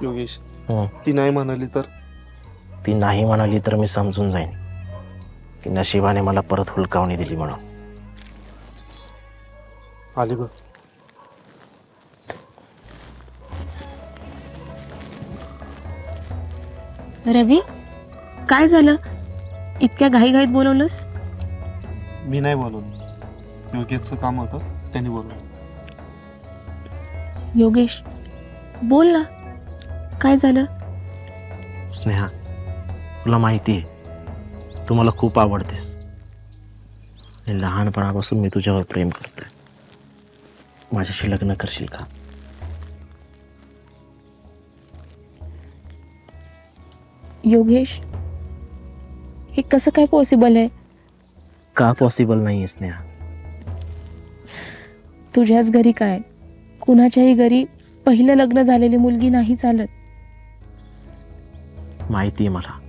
योगेश, ती नाही म्हणाली तर? ती नाही म्हणाली तर मी समजून जाईन की नशिबाने मला परत हुलकावणी दिली म्हणून. आली बघ. रवी, काय झालं? इतक्या घाईघाईत बोलवलंस? मी नाही बोलवलं, योगेशचं काम होतं त्यांनी बोलवलं. योगेश, बोल ना, काय झालं? स्नेहा, तुला माहिती आहे तू मला खूप आवडतेस. आणि लहानपणापासून मी तुझ्यावर प्रेम करतोय. माझ्याशी लग्न करशील का? योगेश, हे कसं काय पॉसिबल आहे? का पॉसिबल नाही आहे स्नेहा? तुझ्याच घरी काय, कुणाच्याही घरी पहिलं लग्न झालेली मुलगी नाही चालत. माहिती आहे मला,